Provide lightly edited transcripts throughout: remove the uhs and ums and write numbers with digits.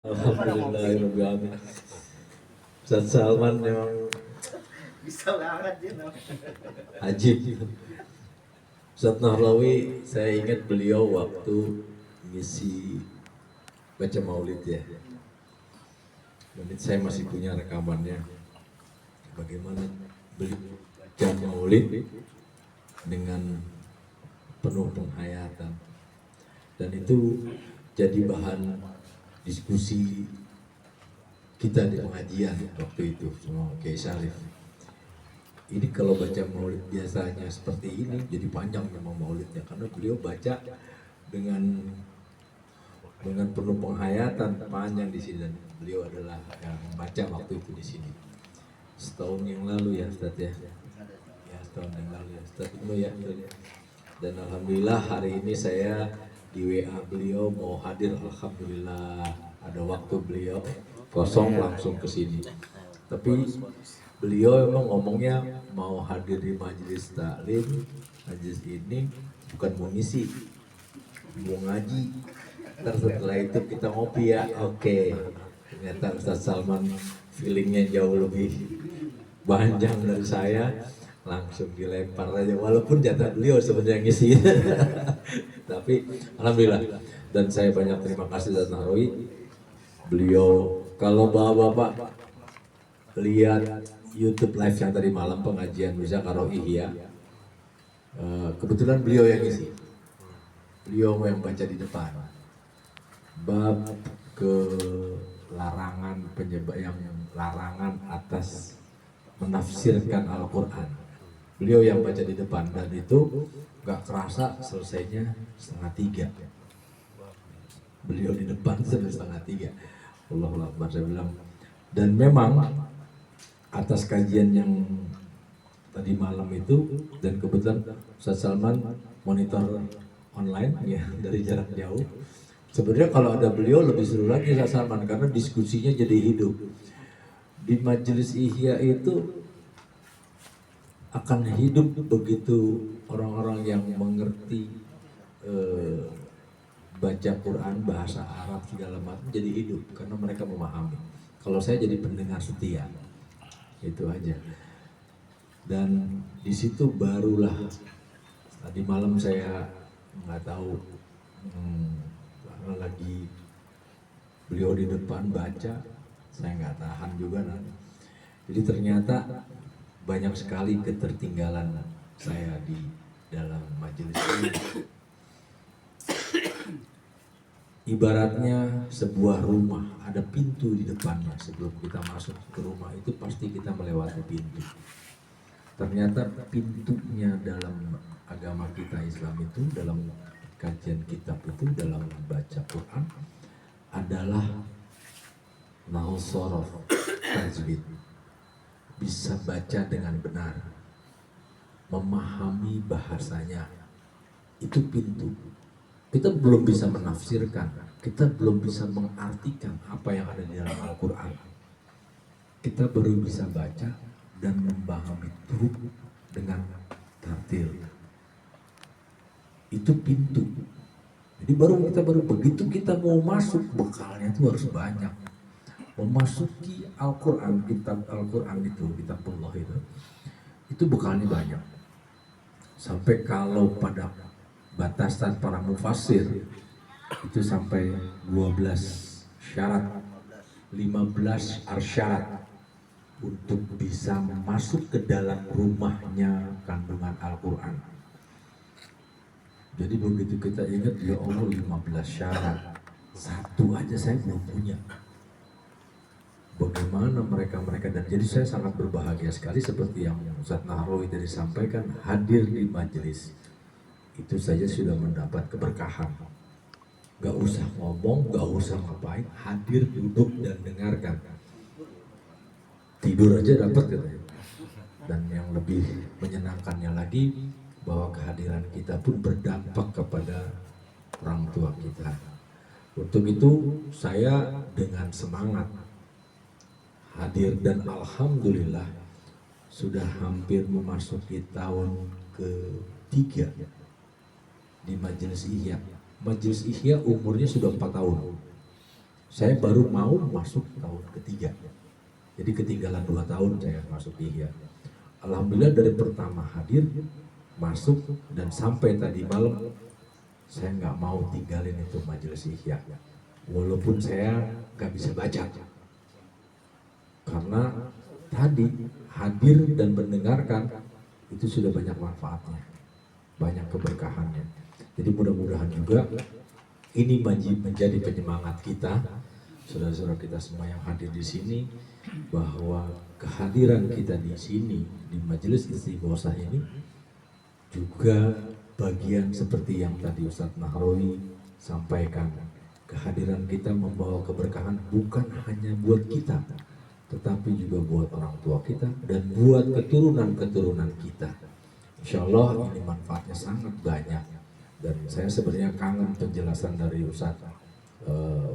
Alhamdulillahirobbilalamin. Ustaz Salman memang Bisa banget dia. ajib. Ustaz Nahlawi, saya ingat beliau waktu ngisi baca maulid ya. Dan saya masih punya rekamannya. Bagaimana beliau baca maulid dengan penuh penghayatan. Dan itu jadi bahan diskusi kita di pengajian waktu itu sama Kiai Syarif. Ini kalau baca maulid biasanya seperti ini jadi panjang memang maulidnya karena beliau baca dengan penuh penghayatan panjang di sini, dan beliau adalah yang baca waktu itu di sini. Setahun yang lalu ya Ustaz ya. Ya setahun yang lalu ya Ustaz itu ya. Dan alhamdulillah hari ini saya di WA beliau mau hadir, alhamdulillah ada waktu beliau kosong langsung ke sini. Tapi beliau emang ngomongnya mau hadir di majelis taklim, majelis ini bukan mau ngisi, mau ngaji. Ntar setelah itu kita ngopi ya, oke. Ternyata Ustaz Salman feelingnya jauh lebih panjang dari saya, langsung dilempar aja. Walaupun jatah beliau sebenarnya ngisi, tapi alhamdulillah. Dan saya banyak terima kasih Ustaz Nahlawi. Beliau kalau bapak-bapak lihat YouTube live yang tadi malam pengajian Mirza Karo Ihya, kebetulan beliau yang isi, beliau yang baca di depan bab ke larangan yang larangan atas menafsirkan Al-Quran. Beliau yang baca di depan dan itu gak kerasa selesainya 2:30. Beliau di depan sampai 2:30. Allahu Akbar, saya bilang. Dan memang atas kajian yang tadi malam itu, dan kebetulan Ustaz Salman monitor online ya dari jarak jauh. Sebenarnya kalau ada beliau lebih seru lagi Ustaz Salman karena diskusinya jadi hidup. Di majelis Ihya itu akan hidup begitu orang-orang yang mengerti baca Quran, bahasa Arab segala macam jadi hidup karena mereka memahami. Kalau saya jadi pendengar setia, itu aja. Dan di situ barulah tadi malam saya nggak tahu karena lagi beliau di depan baca, saya nggak tahan juga nanti. Jadi ternyata banyak sekali ketertinggalan saya di dalam majelis ini. Ibaratnya sebuah rumah, ada pintu di depannya. Sebelum kita masuk ke rumah itu pasti kita melewati pintu. Ternyata pintunya dalam agama kita Islam itu, dalam kajian kitab itu, dalam baca Quran adalah nahwu sorof, tajwid. Bisa baca dengan benar, memahami bahasanya, itu pintu. Kita belum bisa menafsirkan, kita belum bisa mengartikan apa yang ada di dalam Al-Quran. Kita baru bisa baca dan memahami huruf dengan tartil. Itu pintu. Jadi baru begitu kita mau masuk, bekalnya itu harus banyak. Memasuki Al-Quran, kitab Al-Quran itu, kitab Allah itu bekalnya banyak. Sampai kalau pada batasan para mufassir itu sampai 12 syarat, 15 arsyarat untuk bisa masuk ke dalam rumahnya kandungan Al-Quran. Jadi begitu kita ingat, ya Allah 15 syarat, satu aja saya belum punya. Bagaimana mereka dan jadi saya sangat berbahagia sekali seperti yang Ustaz Nahlawi tadi sampaikan, hadir di majelis itu saja sudah mendapat keberkahan. Gak usah ngomong, gak usah ngapain, hadir, duduk dan dengarkan. Tidur aja dapat katanya. Dan yang lebih menyenangkannya lagi bahwa kehadiran kita pun berdampak kepada orang tua kita. Untuk itu saya dengan semangat hadir dan alhamdulillah sudah hampir memasuki tahun ke-3 di Majelis Ihya. Majelis Ihya umurnya sudah 4 tahun. Saya baru mau masuk tahun ketiga. Jadi ketinggalan 2 tahun saya masuk Ihya. Alhamdulillah dari pertama hadir, masuk, dan sampai tadi malam saya nggak mau tinggalin itu majelis Ihya. Walaupun saya nggak bisa baca. Karena tadi hadir dan mendengarkan itu sudah banyak manfaatnya, banyak keberkahannya. Jadi mudah-mudahan juga ini menjadi penyemangat kita, saudara-saudara kita semua yang hadir di sini, bahwa kehadiran kita di sini di majelis Istighosah ini juga bagian seperti yang tadi Ustadz Nahrawi sampaikan. Kehadiran kita membawa keberkahan bukan hanya buat kita, tetapi juga buat orang tua kita dan buat keturunan-keturunan kita. Insya Allah ini manfaatnya sangat banyak. Dan saya sebenarnya kangen penjelasan dari Ustadz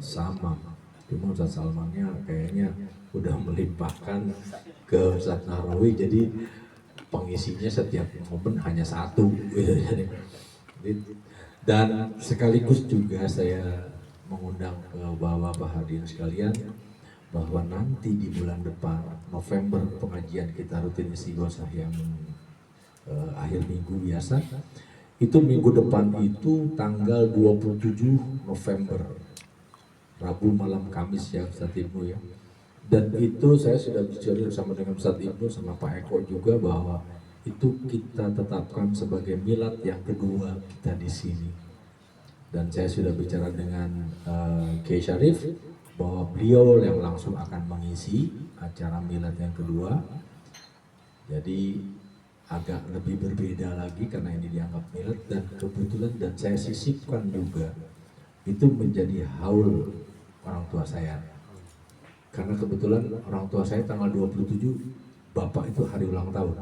Salman. Cuma Ustadz Salmannya kayaknya udah melimpahkan ke Ustadz Nahrawi, jadi pengisinya setiap momen hanya satu. Dan sekaligus juga saya mengundang ke bapak-bapak hadirin sekalian bahwa nanti di bulan depan November pengajian kita rutin Istighosah yang akhir minggu biasa, itu minggu depan itu tanggal 27 November, Rabu malam Kamis ya Ustadz Ibnu ya. Dan itu saya sudah bicara bersama dengan Ustadz Ibnu sama Pak Eko juga bahwa itu kita tetapkan sebagai milad yang kedua kita di sini. Dan saya sudah bicara dengan Kiai Syarif bahwa beliau yang langsung akan mengisi acara milad yang kedua. Jadi agak lebih berbeda lagi karena ini dianggap milad, dan kebetulan dan saya sisipkan juga itu menjadi haul orang tua saya. Karena kebetulan orang tua saya tanggal 27, bapak itu hari ulang tahun.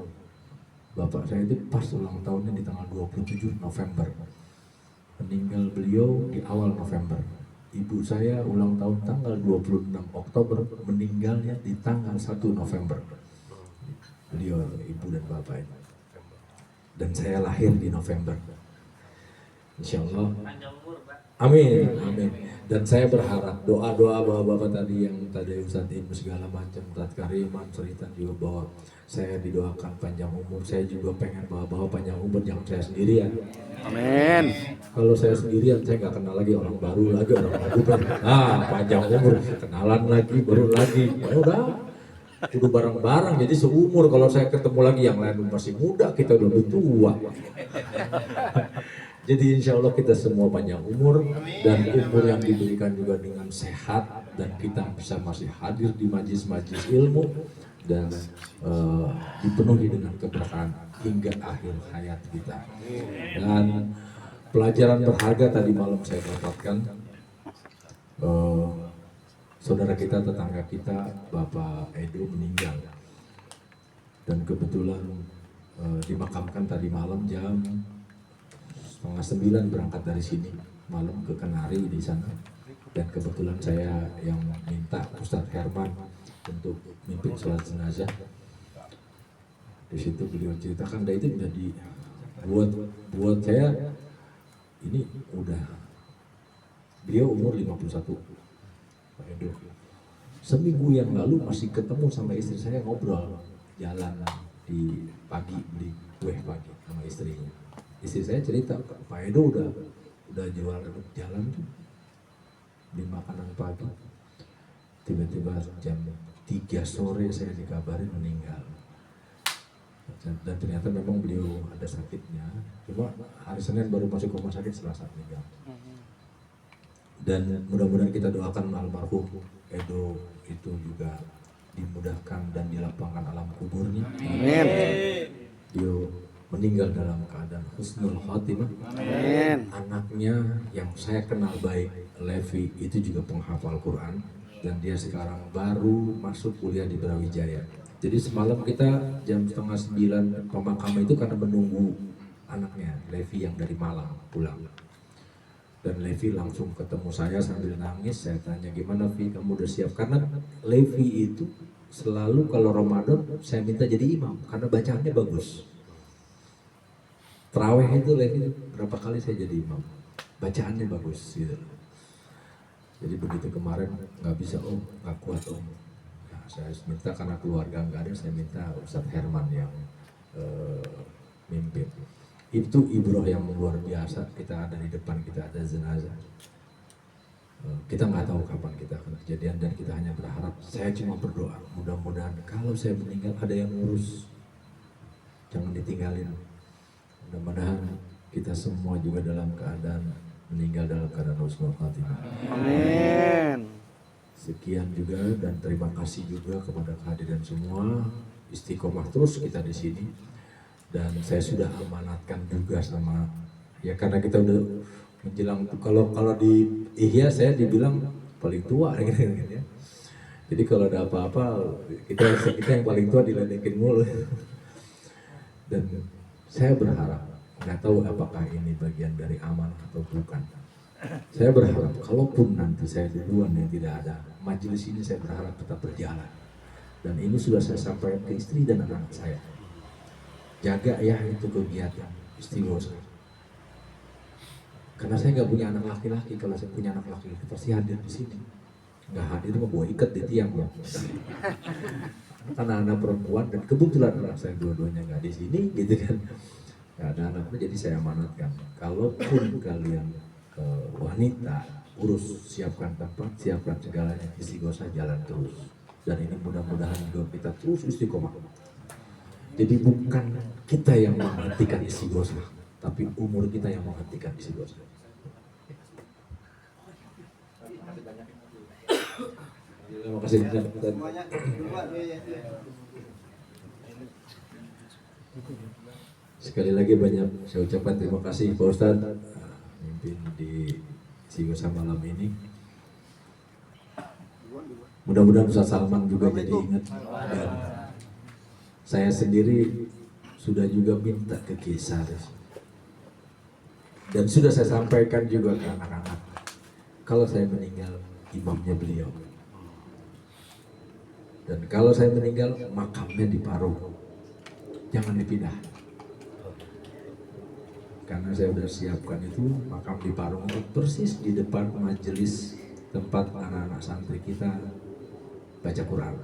Bapak saya itu pas ulang tahunnya di tanggal 27 November. Meninggal beliau di awal November. Ibu saya ulang tahun tanggal 26 Oktober, meninggalnya di tanggal 1 November. Beliau, ibu dan bapak itu. Dan saya lahir di November. Insya Allah. Amin, amin. Dan saya berharap doa-doa bapak-bapak tadi yang tadi Ustadz Ibnu segala macam, Ustadz Kariman cerita juga bahwa saya didoakan panjang umur. Saya juga pengen bawa-bawa panjang umur, jangan saya sendirian. Amin. Kalau saya sendirian, saya nggak kenal lagi orang baru lagi, orang baru. Panjang umur, kenalan lagi, baru lagi. Ya udah, kudu bareng-bareng. Jadi seumur. Kalau saya ketemu lagi yang lain masih muda, kita udah lebih tua. Jadi insya Allah kita semua panjang umur, dan umur yang diberikan juga dengan sehat, dan kita bisa masih hadir di majlis-majlis ilmu dan dipenuhi dengan keberkahan hingga akhir hayat kita. Dan pelajaran berharga tadi malam saya dapatkan, saudara kita, tetangga kita, Bapak Edo meninggal, dan kebetulan dimakamkan tadi malam jam 8:30 berangkat dari sini malam ke Kenari di sana. Dan kebetulan saya yang minta Ustadz Herman untuk mimpin sholat jenazah. Di situ beliau ceritakan, dan itu jadi buat saya ini udah, beliau umur 51, Pak Edo. Seminggu yang lalu masih ketemu sama istri saya, ngobrol jalan di pagi, beli kue pagi sama istrinya. Istri saya cerita, Pak Edo udah jual jalan tuh, beli makanan pagi. Tiba-tiba jam 3 sore saya dikabarin meninggal. Dan ternyata memang beliau ada sakitnya. Cuma hari Senin baru masuk rumah sakit, Selasa meninggal. Dan mudah-mudahan kita doakan almarhum Edo itu juga dimudahkan dan dilapangkan alam kuburnya. Amin. Dia meninggal dalam keadaan husnul khotimah. Amin. Anaknya yang saya kenal baik, Levi, itu juga penghafal Quran, dan dia sekarang baru masuk kuliah di Brawijaya. Jadi semalam kita jam 8:30 pemakaman itu karena menunggu anaknya Levi yang dari Malang pulang. Dan Levi langsung ketemu saya sambil nangis. Saya tanya, gimana Vi, kamu udah siap? Karena Levi itu selalu kalau Ramadan saya minta jadi imam karena bacaannya bagus. Terawih itu Levi berapa kali saya jadi imam, bacaannya bagus gitu. Jadi begitu kemarin nggak bisa om, nggak kuat om. Nah, saya minta karena keluarga nggak ada, saya minta Ustadz Herman yang mimpin. Itu ibroh yang luar biasa. Kita ada di depan, kita ada jenazah. Kita nggak tahu kapan kita akan kejadian dan kita hanya berharap. Saya cuma berdoa, mudah-mudahan kalau saya meninggal ada yang ngurus, jangan ditinggalin. Mudah-mudahan kita semua juga dalam keadaan meninggal dalam keadaan husnul khatimah. Amin. Sekian juga dan terima kasih juga kepada kehadiran semua. Istiqomah terus kita di sini dan saya sudah amanatkan juga sama ya karena kita udah menjelang kalau di Ihya saya dibilang paling tua gitu ya. Jadi kalau ada apa-apa kita yang paling tua diledekin mulu. Dan saya berharap, nggak tahu apakah ini bagian dari aman atau bukan. Saya berharap, kalaupun nanti saya duluan yang tidak ada, majelis ini saya berharap tetap berjalan. Dan ini sudah saya sampaikan ke istri dan anak saya. Jaga ya itu kegiatan istighosah. Karena saya nggak punya anak laki-laki, kalau saya punya anak laki-laki pasti hadir di sini. Nggak hadir mah gue ikat di tiang ya. Karena anak perempuan dan kebetulan anak saya dua-duanya nggak di sini gitu kan. Nggak ada anaknya jadi saya amanatkan. Kalaupun kalian wanita urus siapkan tempat, siapkan segalanya, istighosah jalan terus. Dan ini mudah-mudahan juga kita terus istiqomah. Jadi bukan kita yang menghentikan istighosah, tapi umur kita yang menghentikan istighosah. Terima kasih. Sekali lagi banyak saya ucapkan terima kasih Pak Ustadz mimpin di istighosah malam ini. Mudah-mudahan Ustadz Salman juga jadi ingat. Dan saya sendiri sudah juga minta ke Kiai Sarif. Dan sudah saya sampaikan juga ke anak-anak. Kalau saya meninggal, imamnya beliau. Dan kalau saya meninggal, makamnya di Parung. Jangan dipindah. Karena saya sudah siapkan itu makam di Parung itu persis di depan majelis tempat anak-anak santri kita baca Quran.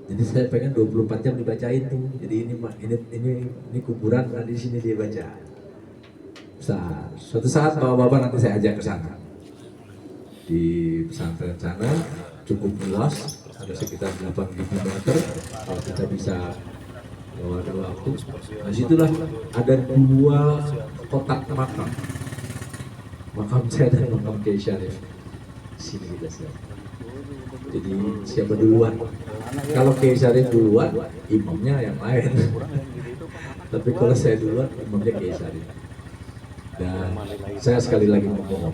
Jadi saya pengen 24 jam dibacain tuh. Jadi ini kuburan, nah di sini dia baca. Suatu saat bapak-bapak nanti saya ajak ke sana. Di pesantren sana cukup luas, ada sekitar 8.000 meter. Kalau kita bisa ada waktu. Nah situlah ada 2 kotak makam. Makam saya dan makam Kiai Syarif. Sini kita siap. Jadi siapa duluan? Kalau Kiai Syarif duluan, imamnya yang lain. Tapi kalau saya duluan, imamnya Kiai Syarif. Dan saya sekali lagi memohon,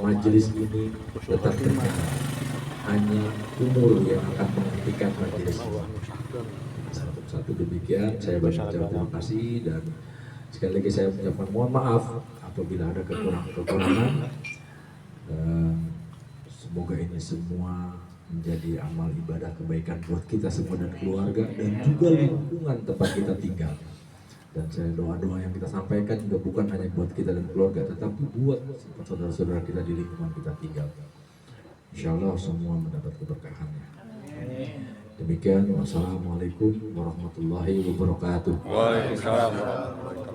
majelis ini tetap berjalan. Hanya umur yang akan menghentikan majelis ini. Satu demikian, saya banyak terima kasih dan sekali lagi saya mengucapkan mohon maaf apabila ada kekurangan. Semoga ini semua menjadi amal ibadah kebaikan buat kita semua dan keluarga dan juga lingkungan tempat kita tinggal. Dan saya doa-doa yang kita sampaikan juga bukan hanya buat kita dan keluarga, tetapi buat saudara-saudara kita di lingkungan kita tinggal. Insya Allah semua mendapat keberkahannya. Demikian, wassalamualaikum warahmatullahi wabarakatuh. Waalaikumsalam warahmatullahi wabarakatuh.